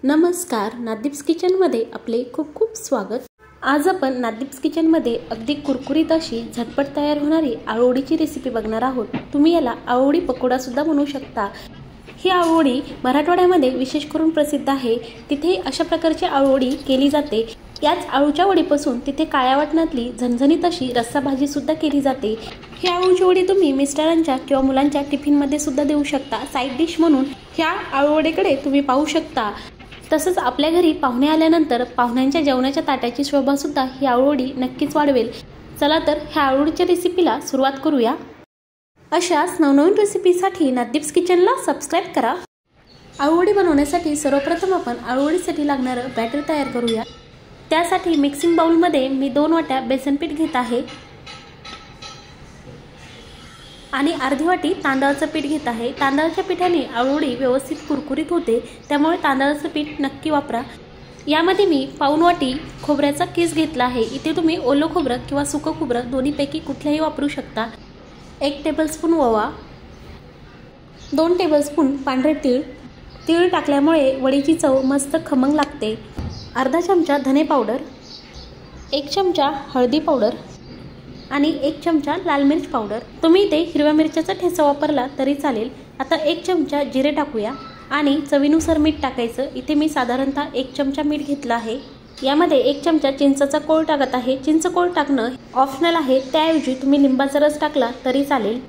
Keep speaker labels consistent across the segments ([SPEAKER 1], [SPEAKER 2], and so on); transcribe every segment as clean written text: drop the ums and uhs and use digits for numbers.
[SPEAKER 1] नमस्कार, नादीप्स किचनमध्ये आपले खूप खूप स्वागत। आज आपण नादीप्स किचनमध्ये अगदी कुरकुरीत अशी झटपट तयार होणारी आळूवडीची रेसिपी बघणार आहोत। तुम्ही याला आळूवडी पकोडा सुद्धा बनवू शकता। ही आळूवडी मराठवाड्यामध्ये विशेष करून प्रसिद्ध आहे। तिथे अशा प्रकारची आळूवडी केली जाते। याच आळूच्या वडीपासून तिथे काळ्या वाटणातली झणझणीत अशी रस्सा भाजी सुद्धा केली जाते। ही आळूची वडी तुम्ही मिस्टरांच्या किंवा मुलांच्या टिफिन मध्ये सुद्धा देऊ शकता। साइड डिश म्हणून ह्या आळूवडीकडे तुम्ही पाहू शकता। तसंच आपल्या घरी पाहुणे आल्यानंतर पाहुण्यांच्या जेवणाच्या ताटाची शोभा सुद्धा ही आळूवडी नक्कीच वाढवेल। चला तर ह्या आळूवडीच्या रेसिपीला सुरुवात करूया। अशाच नवनवीन रेसिपीसाठी नादीप्स किचनला सबस्क्राइब करा। आळूवडी बनवण्यासाठी सर्वप्रथम आपण आळूवडीसाठी लागणारं बॅटर तयार करूया। त्यासाठी मिक्सिंग बाउल मध्ये मी 2 वाट्या बेसन पीठ घेत आहे आणि अर्धी वाटी तांदळाचं पीठ घेत आहे। तांदळाच्या पिठाने आळूवडी व्यवस्थित कुरकुरीत होते, त्यामुळे तांदळाचं पीठ नक्की वापरा। यामध्ये मी पाऊण वाटी खोबऱ्याचा किस घेतला आहे। इथे तुम्ही ओलं खोबरं किंवा सुकं खोबरं दोन्हीपैकी कुठलेही वापरू शकता। 1 टेबलस्पून ओवा, 2 टेबलस्पून पांढरे तीळ। तीळ टाकल्यामुळे वडीची चव मस्त खमंग लागते। अर्धा चमचा धने पावडर, 1 चमचा हळदी पावडर आणि 1 चमचा लाल मिर्च पावडर। तुम्ही इथे हिरव्या मिरच्याचा ठेचा वापरला तरी चालेल। आता 1 चमचा जिरे टाकूया आणि चवीनुसार मीठ टाकायचं। इथे मी साधारणतः 1 चमचा मीठ घेतला आहे। यामध्ये 1 चमचा चिंचेचा कोळ टाकत आहे। चिंच कोळ टाकणं ऑप्शनल आहे, त्याऐवजी तुम्ही लिंबाचा रस टाकला तरी चालेल।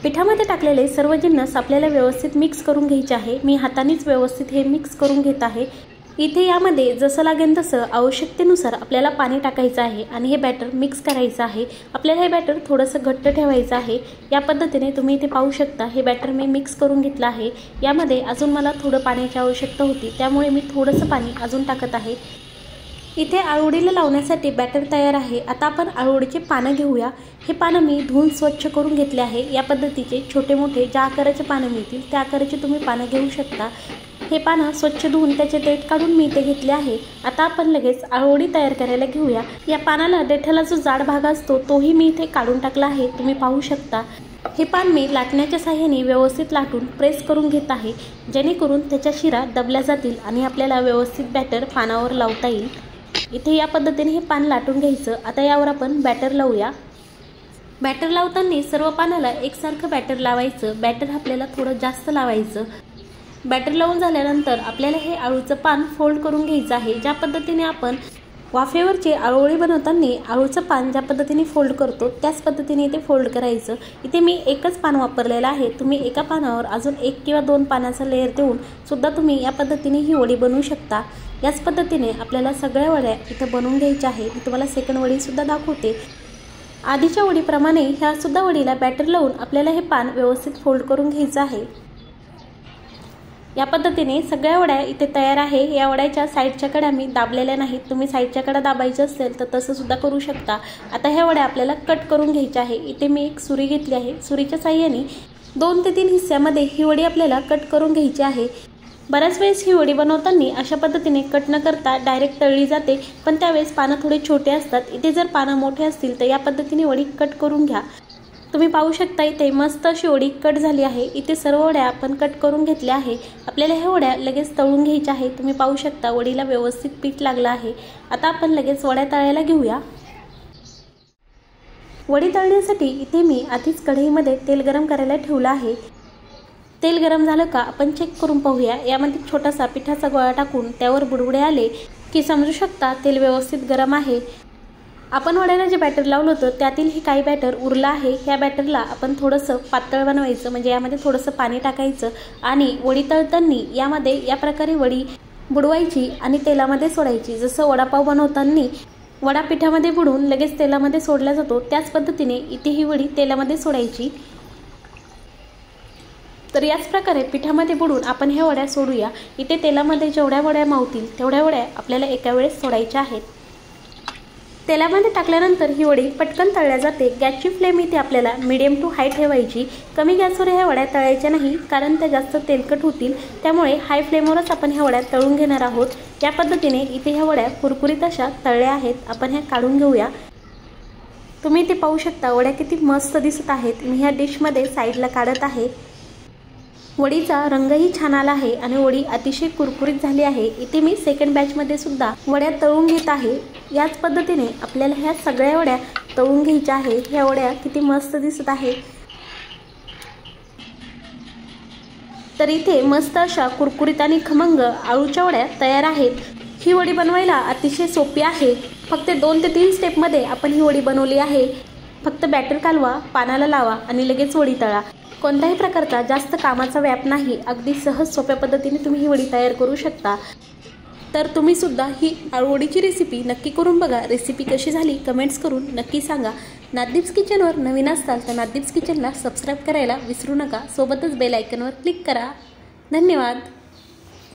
[SPEAKER 1] पिठामध्ये टाकलेले सर्व जिन्नस आपल्याला व्यवस्थित मिक्स करून घ्यायचे आहे। मी हातानेच व्यवस्थित हे मिक्स करून घेत आहे। इथे यामध्ये जसं लागेल तसं आवश्यकतेनुसार आपल्याला पाणी टाकायचं आहे आणि हे बॅटर मिक्स करायचं आहे। आपल्याला हे बॅटर थोडंसं घट्ट ठेवायचं आहे। या पद्धतीने तुम्ही इथे पाहू शकता हे बॅटर मी मिक्स करून घेतलं आहे। यामध्ये अजून मला थोडं पाण्याची आवश्यकता होती, त्यामुळे मी थोडंसं पाणी अजून टाकत आहे। इथे आळूवडीला लावण्यासाठी बॅटर तयार आहे। आता आपण आळूवडीचे पानं घेऊया। हे पानं मी धुवून स्वच्छ करून घेतले आहे। या पद्धतीचे छोटे मोठे ज्या आकाराचे पानं मिळतील त्या आकाराचे तुम्ही पानं घेऊ शकता। हे पानं स्वच्छ धुवून त्याचे देठ काढून मी इथे घेतले आहे। आता आपण लगेच आळूवडी तयार करायला घेऊया। या पानाला देठाला जो जाड भाग असतो तोही मी इथे काढून टाकला आहे, तुम्ही पाहू शकता। हे पान मी लाटण्याच्या साहाय्याने व्यवस्थित लाटून प्रेस करून घेत आहे, जेणेकरून त्याच्या शिरा दबल्या जातील आणि आपल्याला व्यवस्थित बॅटर पानावर लावता येईल। इथे या पद्धतीने हे पान लाटून घ्यायचं। आता यावर आपण बॅटर लावूया। बॅटर लावताना सर्व पानाला एकसारखं बॅटर लावायचं। बॅटर आपल्याला थोडं जास्त लावायचं। बॅटर लावून झाल्यानंतर आपल्याला हे आळूचं पान फोल्ड करून घ्यायचं आहे। ज्या पद्धतीने आपण वाफेवरची आळूवडी बनवताना आळूचं पान ज्या पद्धतीने फोल्ड करतो त्याच पद्धतीने इथे फोल्ड करायचं। इथे मी एकच पान वापरलेलं आहे। तुम्ही एका पानावर अजून 1 किंवा 2 पानाचा लेयर देऊन सुद्धा तुम्ही या पद्धतीने ही वडी बनवू शकता। याच पद्धतीने आपल्याला सगळ्या वड्या इथे बनवून घ्यायच्या आहे। मी तुम्हाला सेकंड वडी सुद्धा दाखवते। आधीच्या वडीप्रमाणे ह्या सुद्धा वडीला बॅटर लावून आपल्याला हे पान व्यवस्थित फोल्ड करून घ्यायचं आहे। या पद्धतीने सगळ्या वड्या इथे तयार आहे। या वड्याच्या साईडच्या कडा मी दाबलेल्या नाहीत, तुम्ही साईडच्या कडा दाबायचं असेल तर तसं सुद्धा करू शकता। आता ह्या वड्या आपल्याला कट करून घ्यायच्या आहे। इथे मी एक सुरी घेतली आहे। सुरीच्या साहाय्याने 2 ते 3 हिस्स्यामध्ये ही वडी आपल्याला कट करून घ्यायची आहे। बऱ्याच वेळेस ही वडी बनवताना अशा पद्धतीने कट न करता डायरेक्ट तळली जाते, पण त्यावेळेस पानं थोडे छोटे असतात। इथे जर पानं मोठे असतील तर या पद्धतीने वडी कट करून घ्या। तुम्ही पाहू शकता इथे मस्त अशी वडी कट झाली आहे। इथे सर्व वड्या आपण कट करून घेतल्या आहे। आपल्याला ह्या वड्या लगेच तळून घ्यायच्या आहे। तुम्ही पाहू शकता वडीला व्यवस्थित पीठ लागलं आहे। आता आपण लगेच वड्या तळायला घेऊया। वडी तळण्यासाठी इथे मी आधीच कढईमध्ये तेल गरम करायला ठेवलं आहे। तेल गरम झालं का आपण चेक करून पाहूया। यामध्ये छोटासा पिठाचा गोळा टाकून त्यावर बुडबुडे आले की समजू शकता तेल व्यवस्थित गरम आहे। आपण वड्याला जे बॅटर लावलं होतं त्यातीलही काही बॅटर उरलं आहे। ह्या बॅटरला आपण थोडंसं पातळ बनवायचं, म्हणजे यामध्ये थोडंसं पाणी टाकायचं आणि वडी तळताना यामध्ये या प्रकारे वडी बुडवायची आणि तेलामध्ये सोडायची। जसं वडापाव बनवताना वडा पिठामध्ये बुडवून लगेच तेलामध्ये सोडला जातो त्याच पद्धतीने इथे ही वडी तेलामध्ये सोडायची। तर याच प्रकारे पिठामध्ये बुडवून आपण ह्या वड्या सोडूया। इथे तेलामध्ये जेवढ्या वड्या मावतील तेवढ्या वड्या आपल्याला एका वेळेस सोडायच्या आहेत। तेलामध्ये टाकल्यानंतर ही वडी पटकन तळल्या जाते। गॅसची फ्लेम इथे आपल्याला मीडियम टू हाय ठेवायची। कमी गॅसवर ह्या वड्या तळायच्या नाही, कारण त्या जास्त तेलकट होतील, त्यामुळे हाय फ्लेमवरच आपण ह्या वड्या तळून घेणार आहोत। या पद्धतीने इथे ह्या वड्या कुरकुरीत अशा तळल्या आहेत। आपण ह्या काढून घेऊया। तुम्ही इथे पाहू शकता वड्या किती मस्त दिसत आहेत। मी ह्या डिशमध्ये साईडला काढत आहे। वडीचा रंगही छान आला आहे आणि वडी अतिशय कुरकुरीत झाली आहे। इथे मी सेकंड बॅचमध्ये सुद्धा वड्या तळून घेत आहे। याच पद्धतीने आपल्याला ह्या सगळ्या वड्या तळून घ्यायच्या आहेत। ह्या वड्या किती मस्त दिसत आहे। तर इथे मस्त अशा कुरकुरीत आणि खमंग आळूच्या वड्या तयार आहेत। ही वडी बनवायला अतिशय सोपी आहे। फक्त 2 ते 3 स्टेपमध्ये आपण ही वडी बनवली आहे। फक्त बॅटर कालवा, पानाला लावा आणि लगेच वडी तळा। कोणत्याही प्रकारचा जास्त कामाचा व्याप नाही। अगदी सहज सोप्या पद्धतीने तुम्ही ही वडी तयार करू शकता। तर तुम्ही सुद्धा ही आळूवडीची रेसिपी नक्की करून बघा। रेसिपी कशी झाली कमेंट्स करून नक्की सांगा। नादीप्स किचनवर नवीन असाल तर नादीप्स किचनला सबस्क्राईब करायला विसरू नका। सोबतच बेल आयकॉनवर क्लिक करा। धन्यवाद।